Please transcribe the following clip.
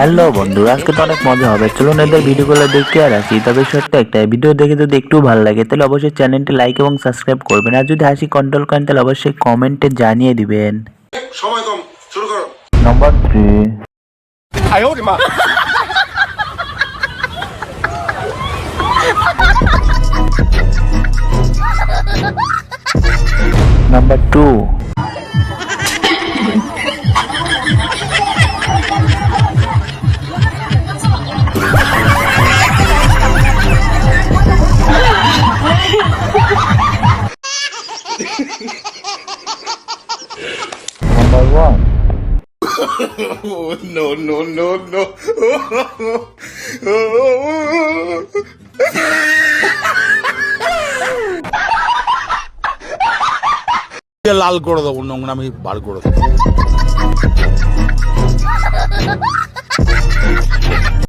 Hello বন্ধু, আজকে তো অনেক মজা হবে। চলুন এদের ভিডিওগুলো দেখে আর আসি। তবে সত্য একটা ভিডিও দেখে যদি একটু ভালো লাগে তাহলে অবশ্যই চ্যানেলটি লাইক এবং সাবস্ক্রাইব করবেন। আর যদি হাসি কন্ট্রোল করেন তাহলে অবশ্যই কমেন্টে জানিয়ে দিবেন। সময় কম, শুরু করো। Number 3, 哎呦我的妈নাম্বার 2, number 1, no no no no লাল করে দেবো, নোংরামি বার করে দেবো।